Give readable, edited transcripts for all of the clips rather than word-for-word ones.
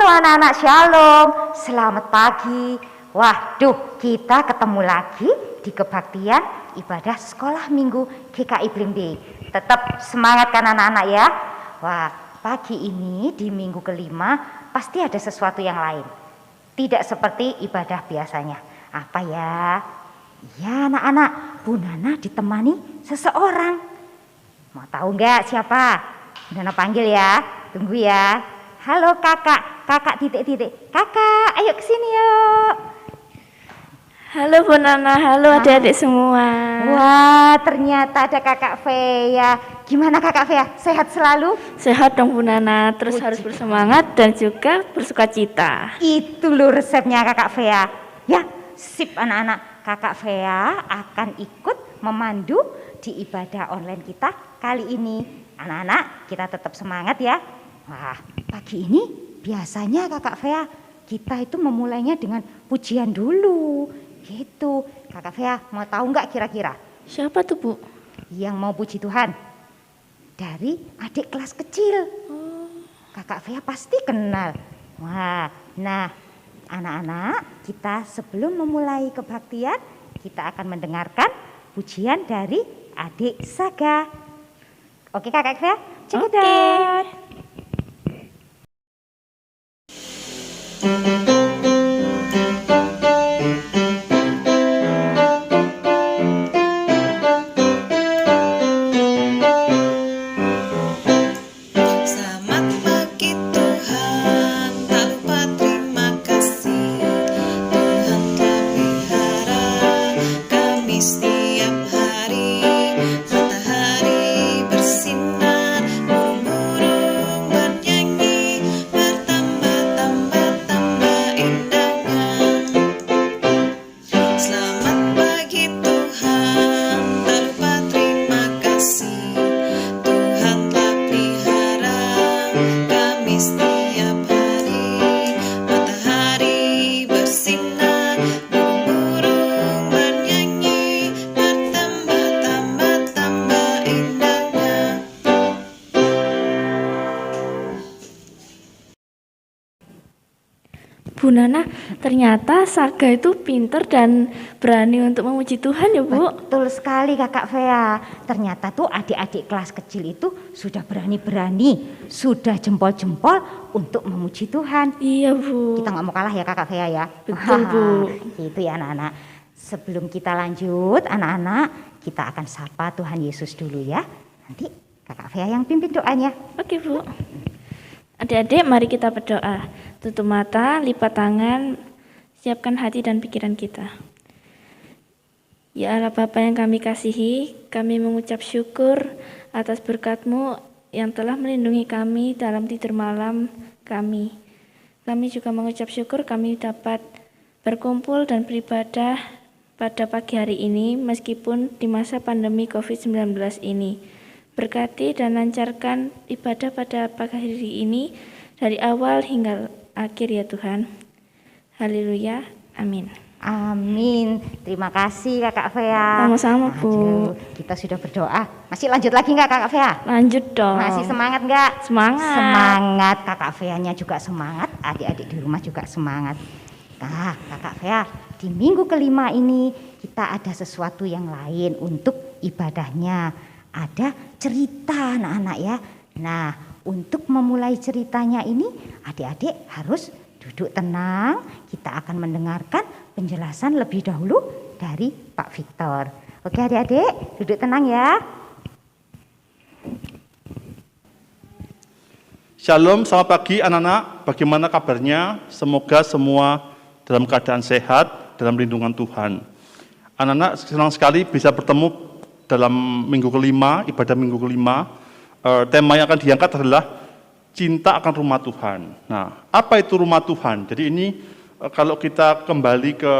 anak-anak, shalom, selamat pagi. Waduh, kita ketemu lagi di kebaktian ibadah sekolah minggu GKI Blimbing. Tetap semangat kan anak-anak ya. Wah, pagi ini di minggu kelima pasti ada sesuatu yang lain. Tidak seperti ibadah biasanya. Apa ya? Ya anak-anak, Bu Nana ditemani seseorang. Mau tahu nggak siapa? Bu Nana panggil ya, tunggu ya. Halo kakak, kakak titik-titik. Kakak, ayo kesini yuk. Halo Bu Nana, halo adik-adik semua. Wah, ternyata ada kakak Fea. Gimana kakak Fea? Sehat selalu? Sehat dong Bu Nana, terus harus bersemangat dan juga bersukacita. Itu loh resepnya kakak Fea. Ya, sip anak-anak. Kakak Fea akan ikut memandu di ibadah online kita kali ini. Anak-anak, kita tetap semangat ya. Wah, pagi ini biasanya kakak Fea kita itu memulainya dengan pujian dulu. Gitu. Kakak Fea mau tahu nggak kira-kira? Siapa tuh Bu? Yang mau puji Tuhan? Dari adik kelas kecil. Kakak Fea pasti kenal. Wah, nah anak-anak, kita sebelum memulai kebaktian, kita akan mendengarkan pujian dari adik Saga. Oke kakak Fea, check it out. Bu Nana, ternyata Saga itu pinter dan berani untuk memuji Tuhan ya Bu. Betul sekali kakak Fea. Ternyata tuh adik-adik kelas kecil itu sudah berani-berani, sudah jempol-jempol untuk memuji Tuhan. Iya Bu. Kita nggak mau kalah ya kakak Fea ya. Betul Bu. Itu ya anak-anak. Sebelum kita lanjut anak-anak, kita akan sapa Tuhan Yesus dulu ya. Nanti kakak Fea yang pimpin doanya. Oke Bu. Adik-adik, mari kita berdoa. Tutup mata, lipat tangan, siapkan hati dan pikiran kita. Ya Allah Bapa yang kami kasihi, kami mengucap syukur atas berkat-Mu yang telah melindungi kami dalam tidur malam kami. Kami juga mengucap syukur kami dapat berkumpul dan beribadah pada pagi hari ini meskipun di masa pandemi COVID-19 ini. Berkati dan lancarkan ibadah pada pagi hari ini dari awal hingga akhir ya Tuhan. Haleluya. Amin. Amin. Terima kasih kakak Fea. Sama-sama Bu. Kita sudah berdoa. Masih lanjut lagi nggak kakak Fea? Lanjut dong. Masih semangat nggak? Semangat. Semangat. Kakak Feanya juga semangat. Adik-adik di rumah juga semangat. Nah kakak Fea, di minggu kelima ini kita ada sesuatu yang lain untuk ibadahnya. Ada cerita anak-anak ya. Nah untuk memulai ceritanya ini adik-adik harus duduk tenang. Kita akan mendengarkan penjelasan lebih dahulu dari Pak Victor. Oke adik-adik duduk tenang ya. Shalom, selamat pagi anak-anak. Bagaimana kabarnya? Semoga semua dalam keadaan sehat, dalam lindungan Tuhan. Anak-anak senang sekali bisa bertemu dalam minggu kelima, ibadah minggu kelima. Tema yang akan diangkat adalah cinta akan rumah Tuhan. Nah, apa itu rumah Tuhan? Jadi ini kalau kita kembali ke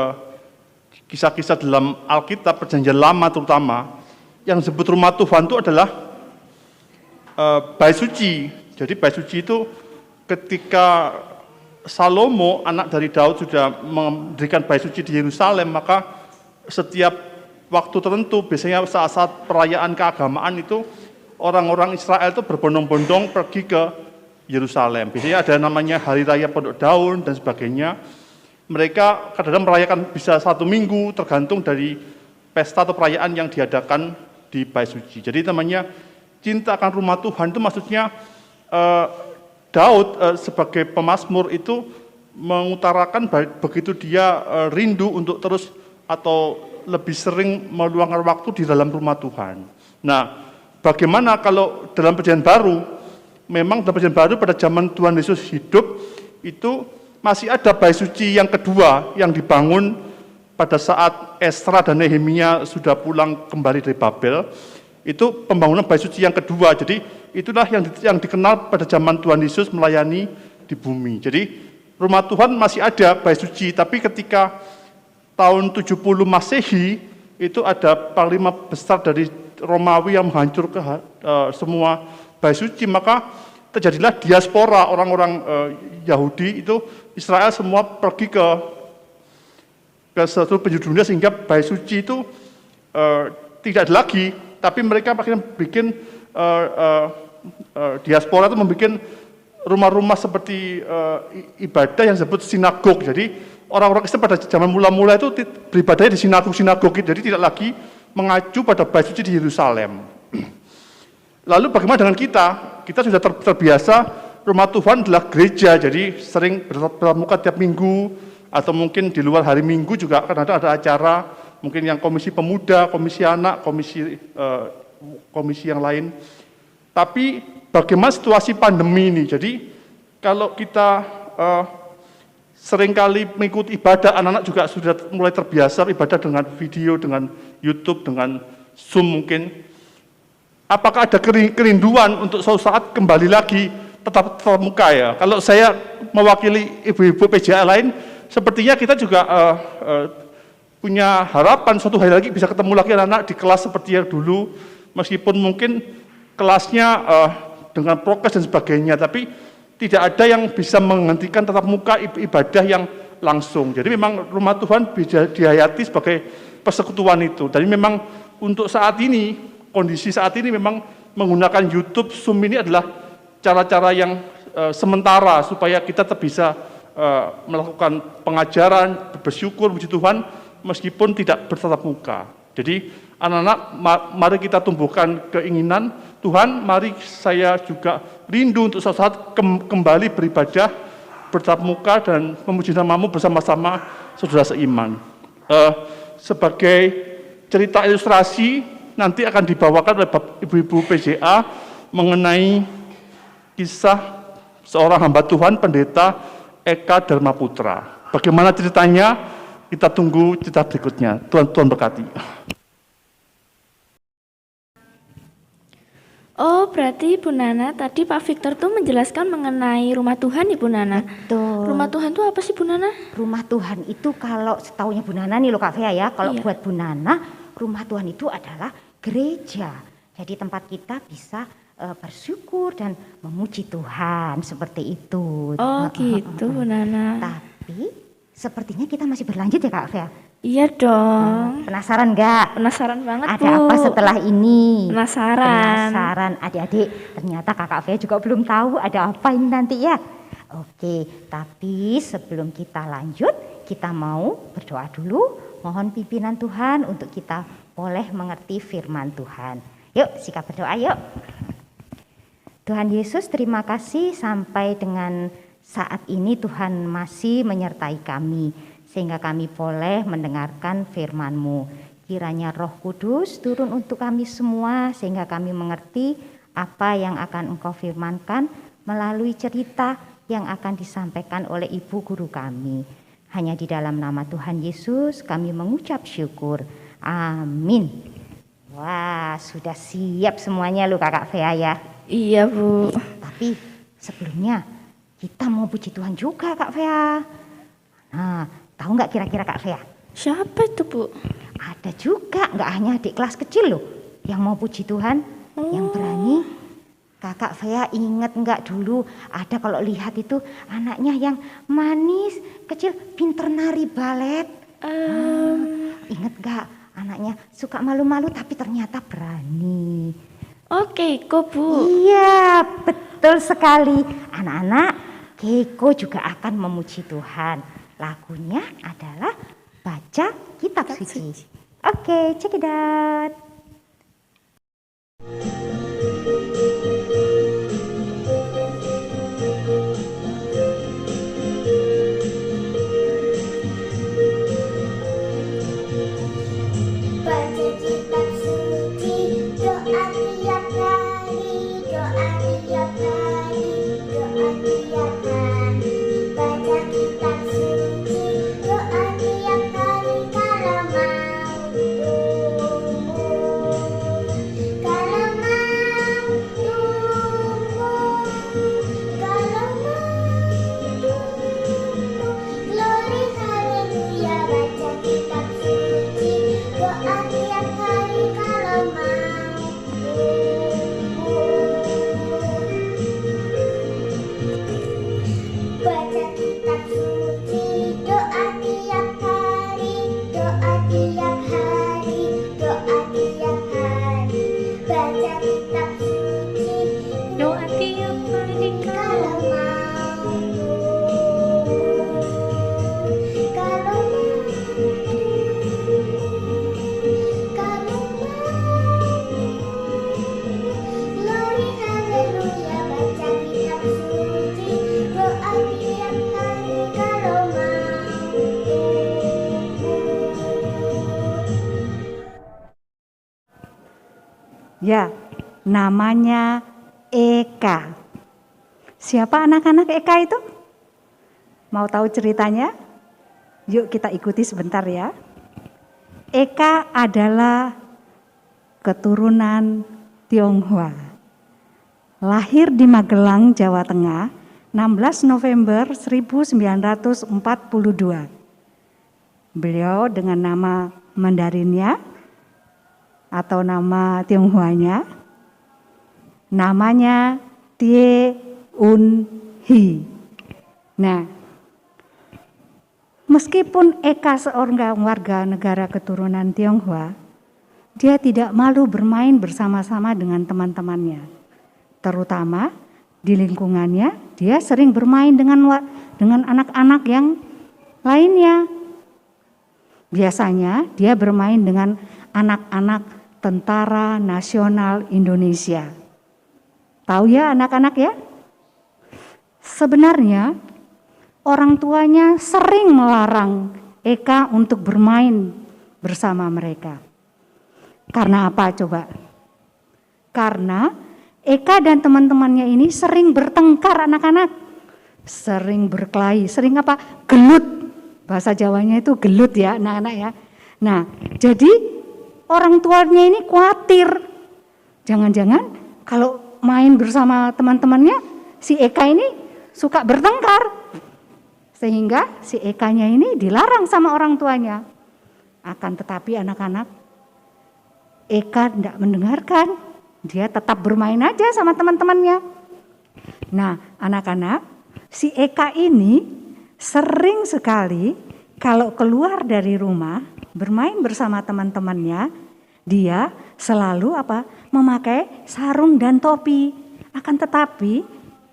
kisah-kisah dalam Alkitab Perjanjian Lama terutama, yang disebut rumah Tuhan itu adalah bait suci. Jadi bait suci itu ketika Salomo, anak dari Daud, sudah mendirikan bait suci di Yerusalem, maka setiap waktu tertentu, biasanya saat-saat perayaan keagamaan itu, orang-orang Israel itu berbondong-bondong pergi ke Yerusalem. Biasanya ada namanya Hari Raya Pondok Daun dan sebagainya. Mereka kadang-kadang merayakan bisa 1 minggu tergantung dari pesta atau perayaan yang diadakan di Bait Suci. Jadi namanya cinta akan rumah Tuhan itu maksudnya Daud sebagai pemazmur itu mengutarakan begitu dia rindu untuk terus atau lebih sering meluangkan waktu di dalam rumah Tuhan. Nah, bagaimana kalau dalam Perjanjian Baru? Memang dalam Perjanjian Baru pada zaman Tuhan Yesus hidup itu masih ada Bait Suci yang kedua yang dibangun pada saat Esra dan Nehemia sudah pulang kembali dari Babel. Itu pembangunan Bait Suci yang kedua. Jadi itulah yang dikenal pada zaman Tuhan Yesus melayani di bumi. Jadi rumah Tuhan masih ada Bait Suci, tapi ketika tahun 70 Masehi itu ada panglima besar dari Romawi yang menghancurkan semua Bait Suci, maka terjadilah diaspora orang-orang Yahudi itu Israel semua pergi ke seluruh penjuru dunia sehingga Bait Suci itu tidak ada lagi, tapi mereka akhirnya bikin diaspora itu membuat rumah-rumah seperti ibadah yang disebut sinagog. Jadi orang-orang Kristen pada zaman mula-mula itu beribadahnya di sinagog-sinagog, jadi tidak lagi mengacu pada Bait Suci di Yerusalem. Lalu bagaimana dengan kita? Kita sudah terbiasa rumah Tuhan adalah gereja, jadi sering bertatap muka tiap minggu, atau mungkin di luar hari Minggu juga kadang-kadang ada acara, mungkin yang komisi pemuda, komisi anak, komisi yang lain. Tapi bagaimana situasi pandemi ini? Jadi kalau kita seringkali mengikuti ibadah, anak-anak juga sudah mulai terbiasa ibadah dengan video, dengan YouTube, dengan Zoom mungkin. Apakah ada kerinduan untuk suatu saat kembali lagi tetap muka ya? Kalau saya mewakili ibu-ibu PJA lain, sepertinya kita juga punya harapan suatu hari lagi bisa ketemu lagi anak-anak di kelas seperti yang dulu, meskipun mungkin kelasnya dengan prokes dan sebagainya, tapi tidak ada yang bisa menghentikan tatap muka ibadah yang langsung. Jadi memang rumah Tuhan bisa dihayati sebagai persekutuan itu. Jadi memang untuk saat ini, kondisi saat ini memang menggunakan YouTube, Zoom ini adalah cara-cara yang sementara supaya kita bisa melakukan pengajaran, bersyukur, puji Tuhan, meskipun tidak bertatap muka. Jadi anak-anak, mari kita tumbuhkan keinginan, Tuhan, mari saya juga rindu untuk suatu saat kembali beribadah, bertatap muka dan memuji namamu bersama-sama saudara seiman. Sebagai cerita ilustrasi, nanti akan dibawakan oleh ibu-ibu PJA mengenai kisah seorang hamba Tuhan, pendeta Eka Dharma Putra. Bagaimana ceritanya? Kita tunggu cerita berikutnya. Tuhan berkati. Oh, berarti Bu Nana, tadi Pak Victor tuh menjelaskan mengenai rumah Tuhan ya Bu Nana? Betul. Rumah Tuhan itu apa sih Bu Nana? Rumah Tuhan itu kalau setaunya Bu Nana nih loh Kak Fea ya, kalau Iya. buat Bu Nana, rumah Tuhan itu adalah gereja. Jadi tempat kita bisa bersyukur dan memuji Tuhan, seperti itu. Oh gitu Bu Nana. Tapi sepertinya kita masih berlanjut ya Kak Fea. Iya dong. Penasaran nggak? Penasaran banget Ada Bu. apa setelah ini? Penasaran. Penasaran adik-adik, ternyata Kakak Fea juga belum tahu ada apa ini nanti ya. Oke, tapi sebelum kita lanjut, kita mau berdoa dulu. Mohon pimpinan Tuhan untuk kita boleh mengerti firman Tuhan. Yuk, sikap berdoa yuk. Tuhan Yesus, terima kasih sampai dengan saat ini Tuhan masih menyertai kami, sehingga kami boleh mendengarkan firman-Mu. Kiranya Roh Kudus turun untuk kami semua, sehingga kami mengerti apa yang akan Engkau firmankan melalui cerita yang akan disampaikan oleh Ibu Guru kami. Hanya di dalam nama Tuhan Yesus kami mengucap syukur. Amin. Wah, sudah siap semuanya lu Kakak Fea ya. Iya Bu. Tapi sebelumnya kita mau puji Tuhan juga Kak Fea. Nah, tahu nggak kira-kira Kak Fea? Siapa itu Bu? Ada juga, nggak hanya adik kelas kecil loh yang mau puji Tuhan, yang berani. Kakak Fea ingat nggak dulu ada kalau lihat itu anaknya yang manis, kecil, pinter nari balet. Ingat nggak anaknya suka malu-malu tapi ternyata berani. Oke, kok Bu. Iya, betul. Betul sekali. Anak-anak, Keiko juga akan memuji Tuhan. Lagunya adalah Baca Kitab Suci. Oke, check it out. Baca kitab suci, doa tiap hari, doa tiap hari, doa tiap hari. Baca kitab suci, doa tiap hari kalau mau tumbuh, kalau mau tumbuh, kalau mau tumbuh. Glory haleluya, baca kitab suci, doa tiap hari kalau mau tumbuh. Baca kitab suci, doa tiap hari, doa tiap hari, doa tiap hari. Baca kitab suci, doa tiap hari kalau mau tumbuh, kalau mau kalau mau. Glory haleluya, baca kitab suci, doa tiap hari kalau mau tumbuh. Ya, namanya Eka. Siapa anak-anak Eka itu? Mau tahu ceritanya? Yuk kita ikuti sebentar ya. Eka adalah keturunan Tionghoa. Lahir di Magelang, Jawa Tengah, 16 November 1942. Beliau dengan nama Mandarinnya atau nama Tionghoanya, namanya Tie Un Hi. Nah, meskipun Eka seorang warga negara keturunan Tionghoa, dia tidak malu bermain bersama-sama dengan teman-temannya. Terutama di lingkungannya, dia sering bermain dengan anak-anak yang lainnya. Biasanya dia bermain dengan anak-anak Tentara Nasional Indonesia. Tahu ya anak-anak ya? Sebenarnya orang tuanya sering melarang Eka untuk bermain bersama mereka. Karena apa coba? Karena Eka dan teman-temannya ini sering bertengkar anak-anak. Sering berkelahi, sering apa? Gelut. Bahasa Jawanya itu gelut ya anak-anak ya. Nah, jadi orang tuanya ini khawatir. Jangan-jangan kalau main bersama teman-temannya, si Eka ini suka bertengkar. Sehingga si Ekanya ini dilarang sama orang tuanya. Akan tetapi anak-anak, Eka tidak mendengarkan. Dia tetap bermain aja sama teman-temannya. Nah, anak-anak, si Eka ini sering sekali kalau keluar dari rumah bermain bersama teman-temannya, dia selalu memakai sarung dan topi. Akan tetapi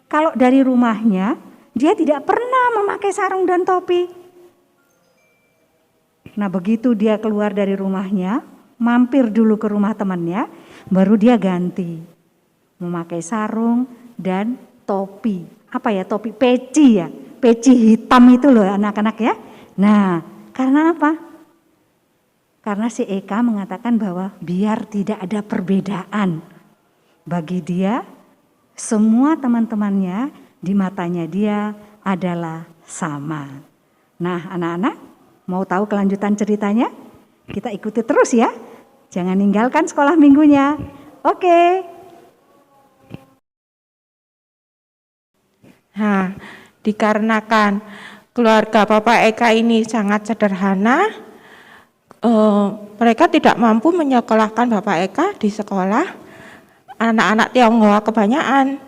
kalau dari rumahnya dia tidak pernah memakai sarung dan topi. Nah, begitu dia keluar dari rumahnya, mampir dulu ke rumah temannya, baru dia ganti memakai sarung dan topi. Apa ya, topi peci ya, peci hitam itu loh anak-anak ya. Nah, karena apa? Karena si Eka mengatakan bahwa biar tidak ada perbedaan. Bagi dia, semua teman-temannya di matanya dia adalah sama. Nah, anak-anak, mau tahu kelanjutan ceritanya? Kita ikuti terus ya. Jangan ninggalkan sekolah minggunya. Oke. Nah, dikarenakan keluarga Bapak Eka ini sangat sederhana, mereka tidak mampu menyekolahkan Bapak Eka di sekolah anak-anak Tionghoa kebanyakan.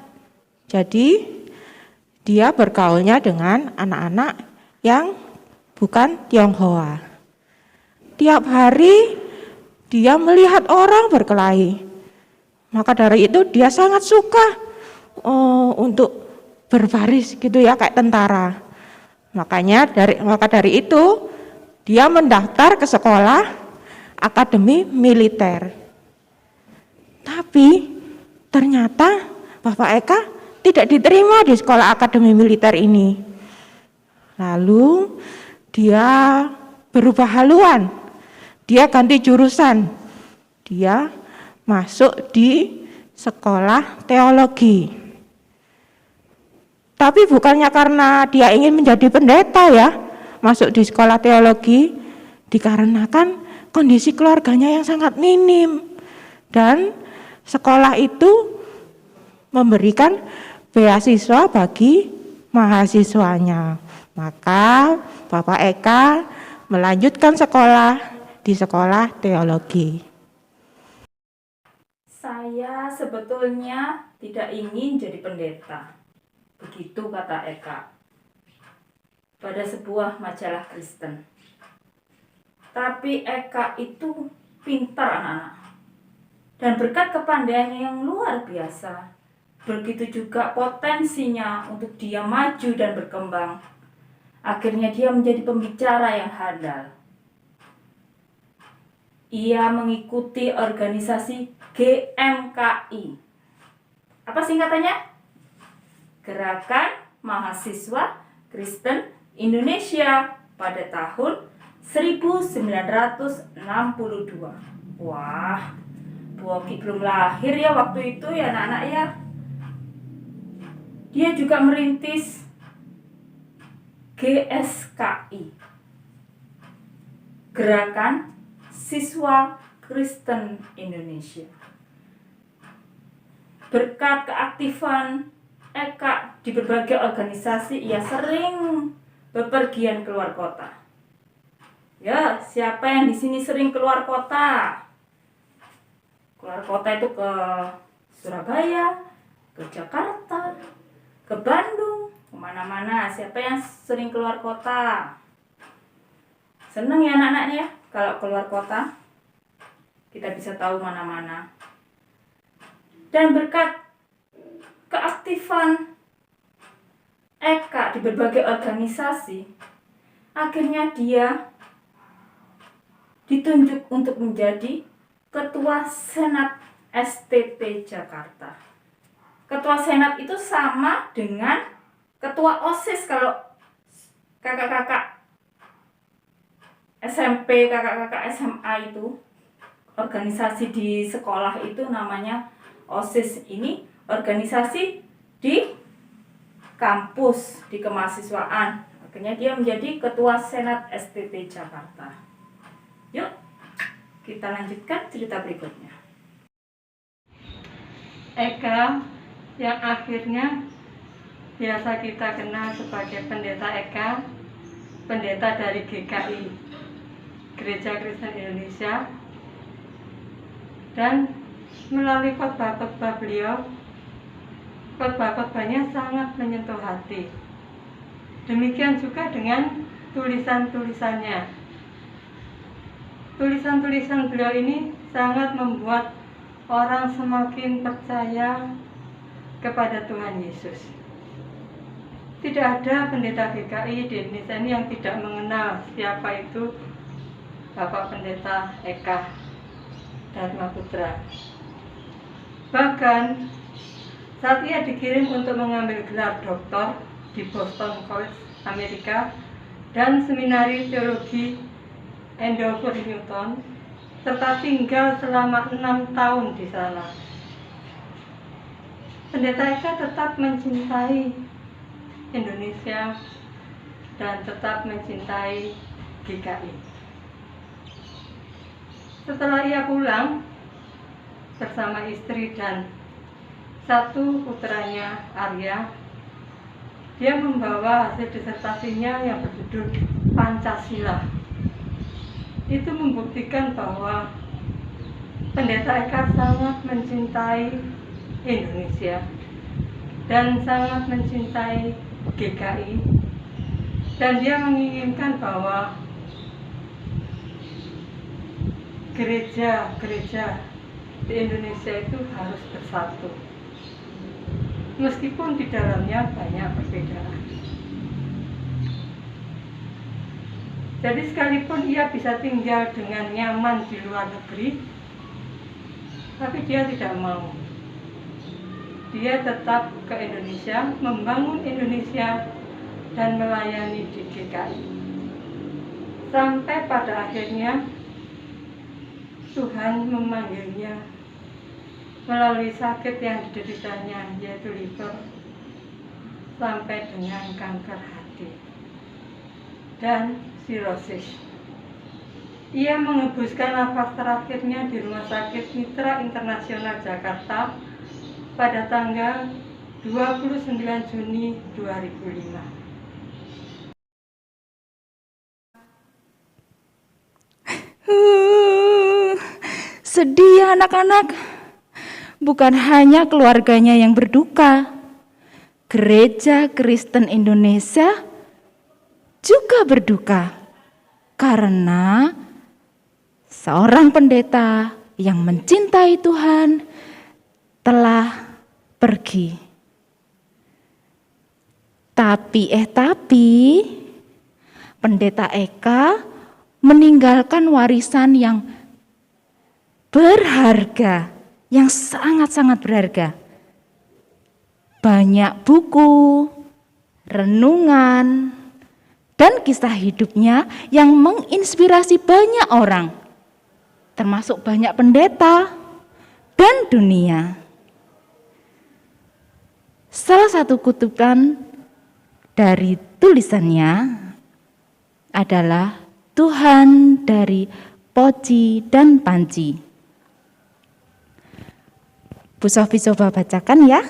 Jadi dia bergaulnya dengan anak-anak yang bukan Tionghoa. Tiap hari dia melihat orang berkelahi. Maka dari itu dia sangat suka untuk berbaris gitu ya, kayak tentara. Maka dari itu dia mendaftar ke sekolah akademi militer. Tapi ternyata Bapak Eka tidak diterima di sekolah akademi militer ini. Lalu dia berubah haluan, dia ganti jurusan, dia masuk di sekolah teologi. Tapi bukannya karena dia ingin menjadi pendeta ya, masuk di sekolah teologi, dikarenakan kondisi keluarganya yang sangat minim. Dan sekolah itu memberikan beasiswa bagi mahasiswanya. Maka Bapak Eka melanjutkan sekolah di sekolah teologi. Saya sebetulnya tidak ingin jadi pendeta. Begitu kata Eka pada sebuah majalah Kristen. Tapi Eka itu pintar anak-anak. Dan berkat kepandaiannya yang luar biasa, begitu juga potensinya untuk dia maju dan berkembang. Akhirnya dia menjadi pembicara yang handal. Ia mengikuti organisasi GMKI. Apa singkatannya? Gerakan Mahasiswa Kristen Indonesia pada tahun 1962. Wah, Bu Oki belum lahir ya waktu itu ya anak-anak ya. Dia juga merintis GSKI, Gerakan Siswa Kristen Indonesia. Berkat keaktifan Eka di berbagai organisasi, ia sering bepergian keluar kota. Ya, siapa yang di sini sering keluar kota? Keluar kota itu ke Surabaya, ke Jakarta, ke Bandung, kemana-mana. Siapa yang sering keluar kota? Seneng ya anak-anaknya kalau keluar kota. Kita bisa tahu mana-mana. Dan berkat keaktifan Eka di berbagai organisasi, akhirnya dia ditunjuk untuk menjadi Ketua Senat STT Jakarta. Ketua Senat itu sama dengan Ketua OSIS kalau kakak-kakak SMP, kakak-kakak SMA itu, organisasi di sekolah itu namanya OSIS. Ini organisasi di kampus, di kemahasiswaan. Akhirnya dia menjadi Ketua Senat STT Jakarta. Yuk, kita lanjutkan cerita berikutnya. Eka yang akhirnya biasa kita kenal sebagai Pendeta Eka, pendeta dari GKI, Gereja Kristen Indonesia. Dan melalui khotbah-khotbah beliau, khotbah-khotbahnya sangat menyentuh hati. Demikian juga dengan tulisan-tulisannya. Tulisan-tulisan beliau ini sangat membuat orang semakin percaya kepada Tuhan Yesus. Tidak ada pendeta GKI di Indonesia ini yang tidak mengenal siapa itu Bapak Pendeta Eka Dharma Putra. Bahkan saat ia dikirim untuk mengambil gelar doktor di Boston College, Amerika, dan seminari teologi Endeavour Newton, serta tinggal selama 6 tahun di sana. Pendeta Eka tetap mencintai Indonesia dan tetap mencintai GKI. Setelah ia pulang bersama istri dan satu putranya, Arya, dia membawa hasil disertasinya yang berjudul Pancasila. Itu membuktikan bahwa Pendeta Eka sangat mencintai Indonesia dan sangat mencintai GKI, dan dia menginginkan bahwa gereja-gereja di Indonesia itu harus bersatu. meskipun di dalamnya banyak perbedaan. Jadi sekalipun ia bisa tinggal dengan nyaman di luar negeri, tapi dia tidak mau. Dia tetap ke Indonesia, membangun Indonesia dan melayani di GKI. Sampai pada akhirnya Tuhan memanggilnya melalui sakit yang dideritanya, yaitu liver, sampai dengan kanker hati dan sirosis. Ia mengembuskan nafas terakhirnya di Rumah Sakit Mitra Internasional Jakarta pada tanggal 29 Juni 2005. Sedih anak-anak. Bukan hanya keluarganya yang berduka, Gereja Kristen Indonesia juga berduka karena seorang pendeta yang mencintai Tuhan telah pergi. Tapi Pendeta Eka meninggalkan warisan yang berharga, yang sangat-sangat berharga. Banyak buku, renungan, dan kisah hidupnya yang menginspirasi banyak orang, termasuk banyak pendeta dan dunia. Salah satu kutipan dari tulisannya adalah Tuhan dari Poci dan Panci. Bu Sofi coba bacakan ya.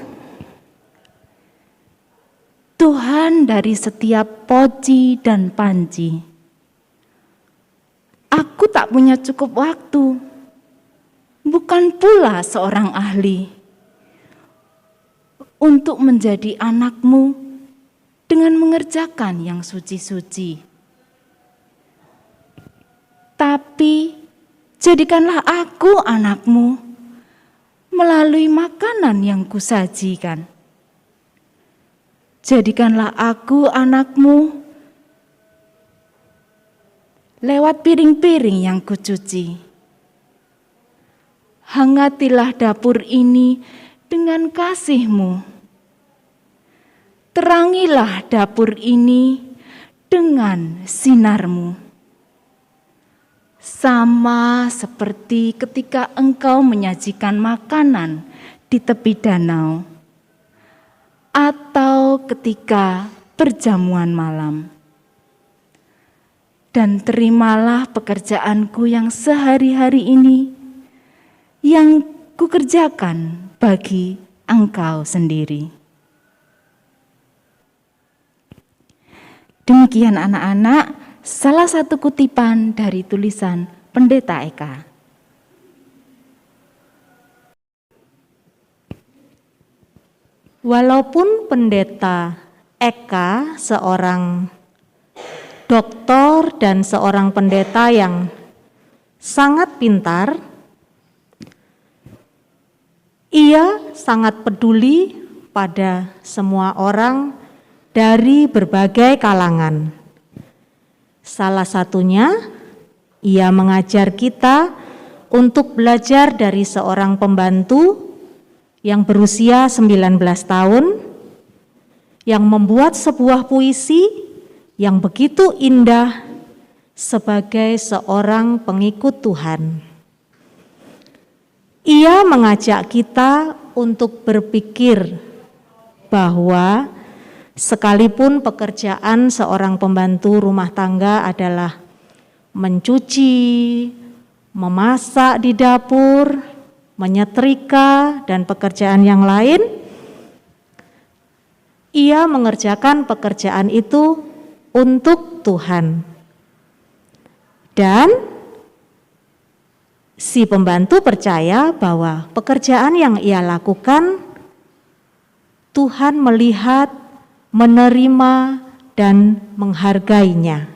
Tuhan dari setiap poci dan panci. Aku tak punya cukup waktu, bukan pula seorang ahli, untuk menjadi anakmu dengan mengerjakan yang suci-suci. Tapi jadikanlah aku anakmu melalui makanan yang kusajikan. Jadikanlah aku anakmu lewat piring-piring yang kucuci. Hangatilah dapur ini dengan kasih-Mu. Terangilah dapur ini dengan sinar-Mu. Sama seperti ketika Engkau menyajikan makanan di tepi danau, atau ketika perjamuan malam. Dan terimalah pekerjaanku yang sehari-hari ini, yang kukerjakan bagi Engkau sendiri. Demikian anak-anak, salah satu kutipan dari tulisan Pendeta Eka. Walaupun Pendeta Eka seorang doktor dan seorang pendeta yang sangat pintar, ia sangat peduli pada semua orang dari berbagai kalangan. Salah satunya, ia mengajar kita untuk belajar dari seorang pembantu yang berusia 19 tahun, yang membuat sebuah puisi yang begitu indah sebagai seorang pengikut Tuhan. Ia mengajak kita untuk berpikir bahwa sekalipun pekerjaan seorang pembantu rumah tangga adalah mencuci, memasak di dapur, menyetrika, dan pekerjaan yang lain, ia mengerjakan pekerjaan itu untuk Tuhan. Dan si pembantu percaya bahwa pekerjaan yang ia lakukan, Tuhan melihat, menerima, dan menghargainya.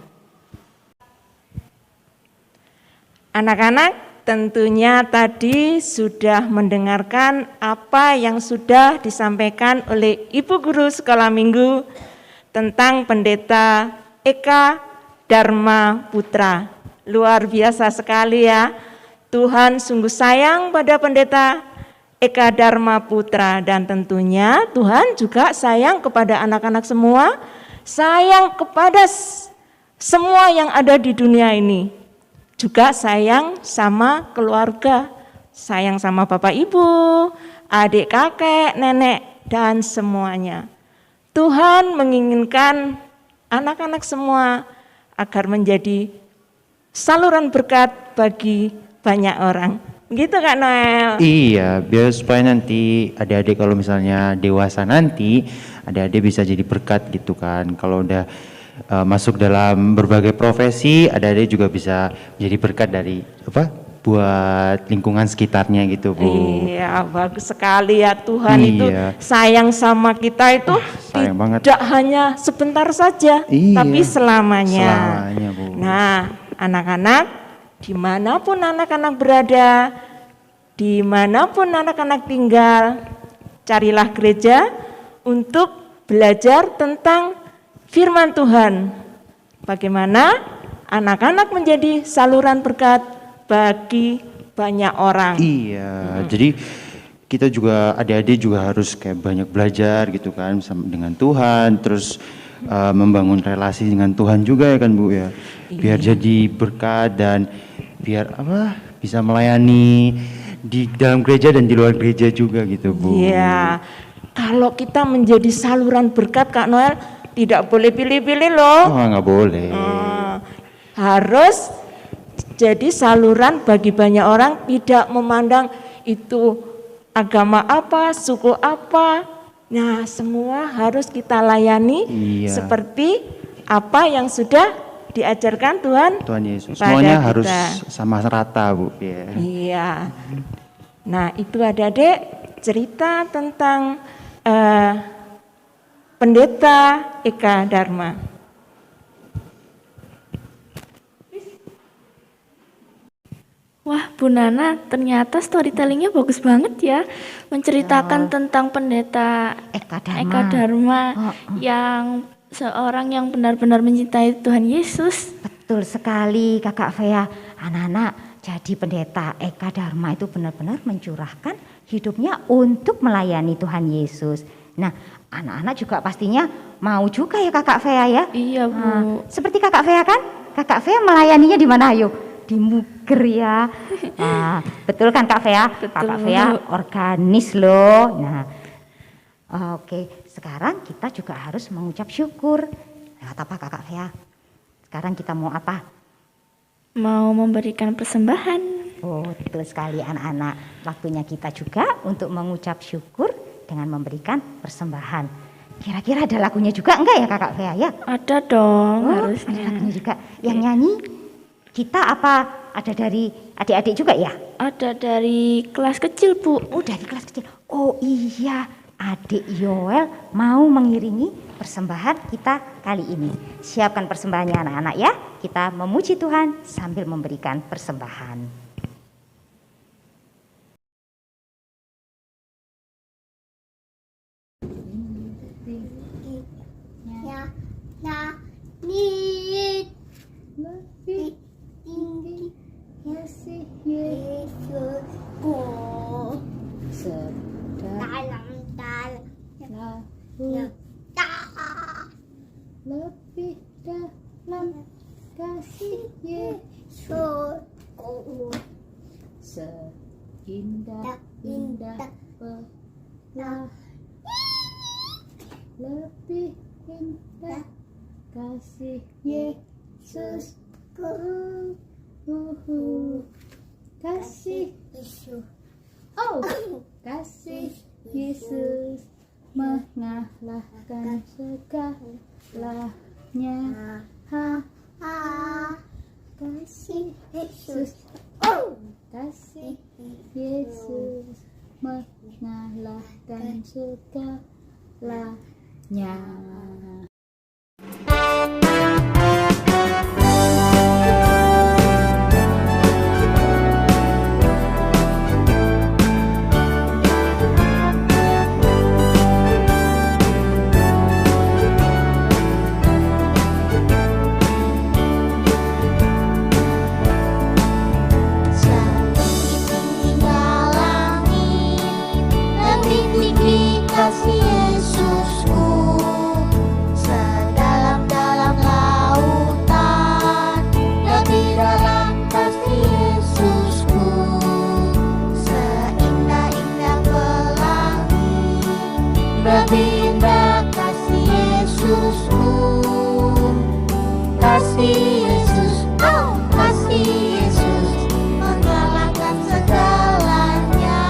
Anak-anak, tentunya tadi sudah mendengarkan apa yang sudah disampaikan oleh Ibu Guru Sekolah Minggu tentang Pendeta Eka Dharma Putra. Luar biasa sekali ya. Tuhan sungguh sayang pada Pendeta Eka Dharma Putra, dan tentunya Tuhan juga sayang kepada anak-anak semua, sayang kepada semua yang ada di dunia ini. Juga sayang sama keluarga, sayang sama bapak ibu, adik kakek, nenek, dan semuanya. Tuhan menginginkan anak-anak semua agar menjadi saluran berkat bagi banyak orang. Gitu Kak Noel? Iya, biar supaya nanti adik-adik kalau misalnya dewasa nanti, adik-adik bisa jadi berkat gitu kan. Kalau udah masuk dalam berbagai profesi, adik-adik juga bisa jadi berkat dari buat lingkungan sekitarnya gitu, Bu. Iya, bagus sekali ya. Tuhan itu Iya. sayang sama kita itu sayang banget. tidak hanya sebentar saja, Iya. tapi selamanya. Selamanya, Bu. Nah, anak-anak, dimanapun anak-anak berada, dimanapun anak-anak tinggal, carilah gereja untuk belajar tentang firman Tuhan. Bagaimana anak-anak menjadi saluran berkat bagi banyak orang. Iya, jadi kita juga adik-adik juga harus kayak banyak belajar gitu kan dengan Tuhan, terus membangun relasi dengan Tuhan juga ya kan Bu ya. Biar jadi berkat dan biar bisa melayani di dalam gereja dan di luar gereja juga gitu Bu. Iya. Kalau kita menjadi saluran berkat Kak Noel, tidak boleh pilih-pilih loh. Oh, nggak boleh. Harus jadi saluran bagi banyak orang, tidak memandang itu agama apa, suku apa. Nah, semua harus kita layani seperti apa yang sudah diajarkan Tuhan Yesus. pada Semuanya kita. harus sama rata Bu. Ya. Iya. Nah, itu adik-adik cerita tentang Pendeta Eka Dharma. Wah, Bu Nana, ternyata storytellingnya bagus banget ya. Menceritakan tentang Pendeta Eka Dharma yang seorang yang benar-benar mencintai Tuhan Yesus. Betul sekali Kakak Fea. Anak-anak, jadi Pendeta Eka Dharma itu benar-benar mencurahkan hidupnya untuk melayani Tuhan Yesus. Nah, anak-anak juga pastinya mau juga ya Kakak Fea ya? Iya, Bu. Nah, seperti Kakak Fea kan? Kakak Fea melayaninya di mana ayo? Di Muger ya. Nah, betul kan Kak Fea? Betul, Kakak Fea organis loh. Nah, oke, sekarang kita juga harus mengucap syukur. Lewat apa Kakak Fea? Sekarang kita mau apa? Mau memberikan persembahan. Oh, betul sekali anak-anak. Waktunya kita juga untuk mengucap syukur dengan memberikan persembahan. Kira-kira ada lagunya juga enggak ya Kakak Fea ya? Ada dong, harusnya. Ada lagunya juga. Yang nyanyi kita apa? Ada dari adik-adik juga ya? Ada dari kelas kecil, Bu. Oh, dari kelas kecil. Oh iya, adik Yoel mau mengiringi persembahan kita kali ini. Siapkan persembahannya anak-anak ya. Kita memuji Tuhan sambil memberikan persembahan. Lebih tinggi kasih Yesusku dalam lebih dalam kasih Yesusku seindah-indah pelah lebih indah kasih Yesus kasih Yesus kasih Yesus mengalahkan segalanya kasih Yesus kasih Yesus mengalahkan segalanya. pindah kasih Yesusku. Kasih Yesus, oh kasih Yesus, mengalahkan segalanya.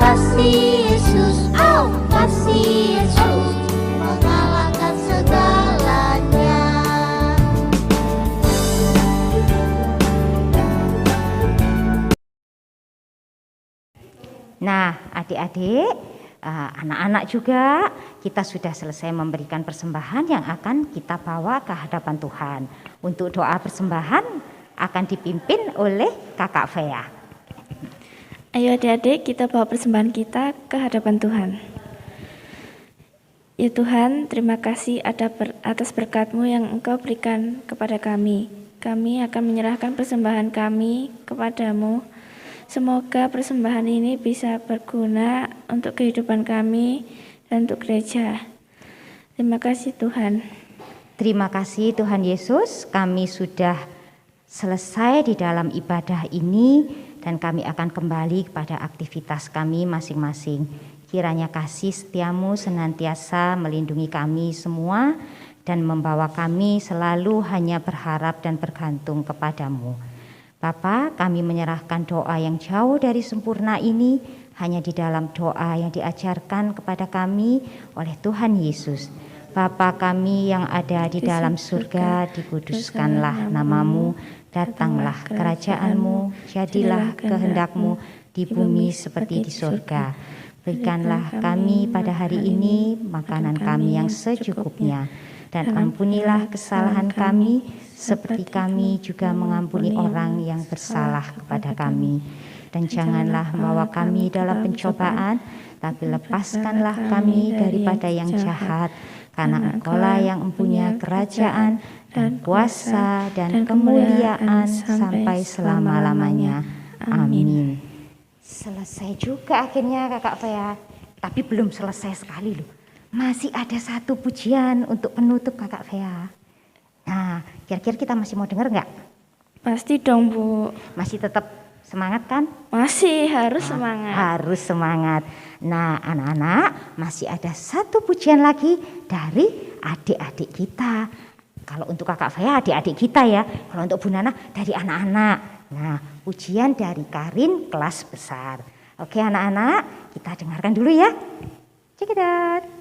Kasih Yesus, oh kasih Yesus, mengalahkan segalanya. Nah, adik-adik, anak-anak juga, kita sudah selesai memberikan persembahan yang akan kita bawa ke hadapan Tuhan. Untuk doa persembahan akan dipimpin oleh Kakak Fea. Ayo adik-adik, kita bawa persembahan kita ke hadapan Tuhan. Ya Tuhan, terima kasih atas berkat-Mu yang Engkau berikan kepada kami. Kami akan menyerahkan persembahan kami kepadamu. Semoga persembahan ini bisa berguna untuk kehidupan kami dan untuk gereja. Terima kasih Tuhan. Terima kasih Tuhan Yesus, kami sudah selesai di dalam ibadah ini dan kami akan kembali kepada aktivitas kami masing-masing. Kiranya kasih setiamu senantiasa melindungi kami semua dan membawa kami selalu hanya berharap dan bergantung kepadamu. Bapa, kami menyerahkan doa yang jauh dari sempurna ini hanya di dalam doa yang diajarkan kepada kami oleh Tuhan Yesus. Bapa kami yang ada di dalam surga, dikuduskanlah namamu, datanglah kerajaanmu, jadilah kehendakmu di bumi seperti di surga. Berikanlah kami pada hari ini makanan kami yang secukupnya, dan ampunilah kesalahan kami seperti kami juga mengampuni orang yang bersalah kepada kami. Dan janganlah membawa kami dalam pencobaan, tapi lepaskanlah kami daripada yang jahat, karena Engkaulah yang mempunyai kerajaan dan kuasa dan kemuliaan sampai selama-lamanya. Amin. Selesai juga akhirnya Kakak Fea, tapi belum selesai sekali loh. Masih ada satu pujian untuk penutup Kakak Fea. Nah, kira-kira kita masih mau dengar nggak? Pasti dong Bu. Masih tetap semangat kan? Masih harus semangat. Harus semangat. Nah, anak-anak, masih ada satu pujian lagi dari adik-adik kita. Kalau untuk Kakak Fea adik-adik kita ya. Kalau untuk Bu Nana dari anak-anak. Nah, pujian dari Karin kelas besar. Oke anak-anak, kita dengarkan dulu ya. Check it out.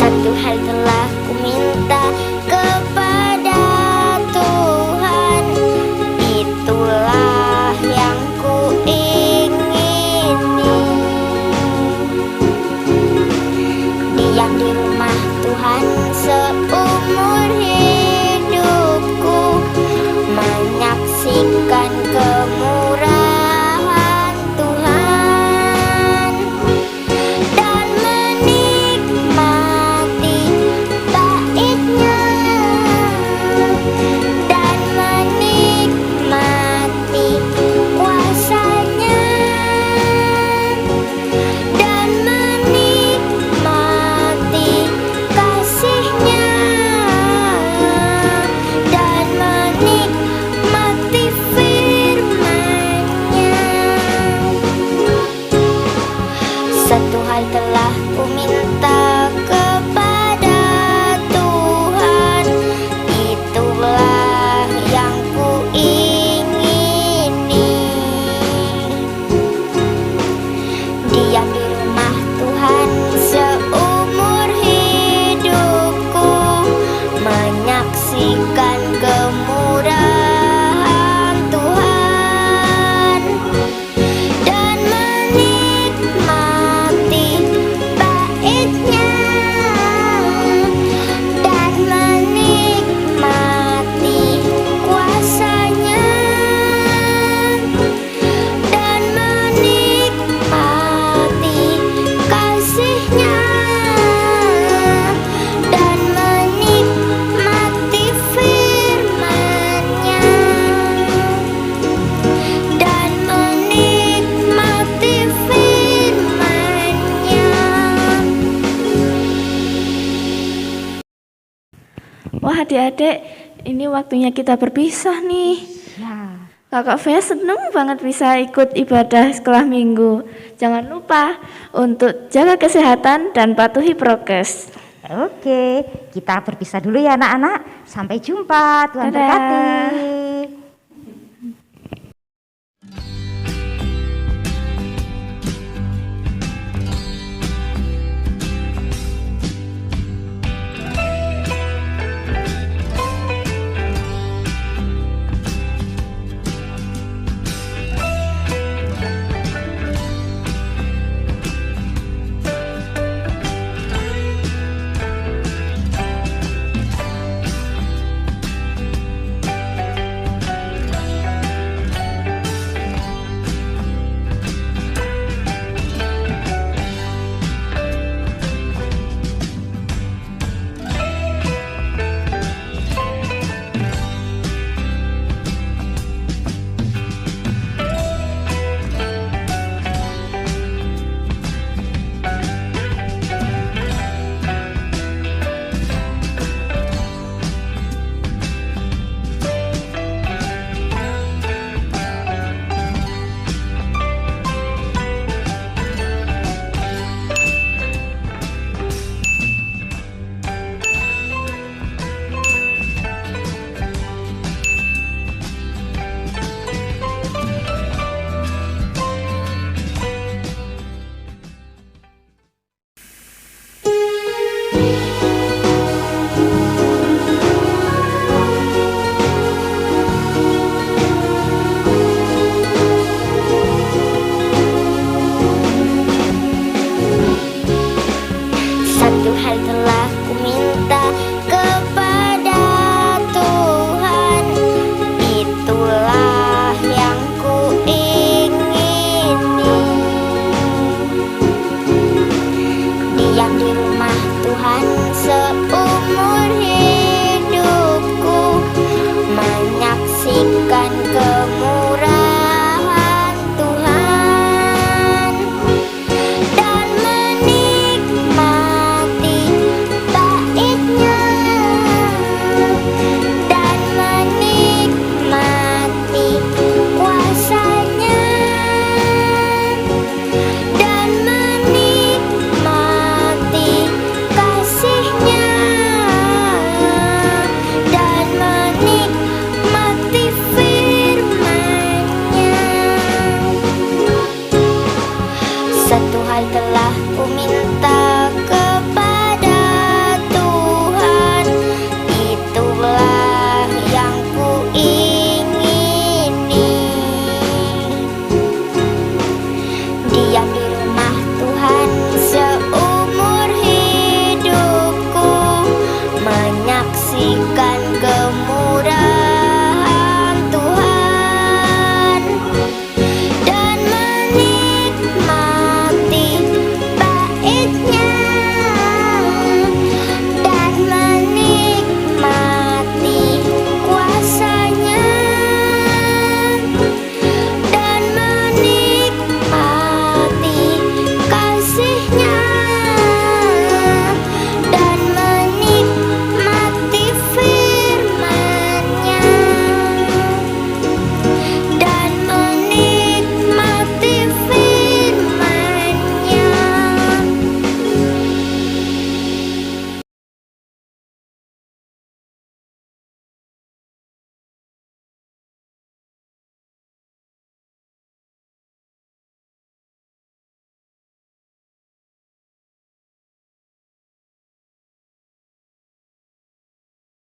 Satu hal telah ku minta kepada Tuhan, itulah yang ku ingini, adik-adik, ini waktunya kita berpisah nih. Ya. Kakak Fea seneng banget bisa ikut ibadah sekolah minggu. Jangan lupa untuk jaga kesehatan dan patuhi prokes. Oke, kita berpisah dulu ya anak-anak. Sampai jumpa. Tuhan Dadah. berkati.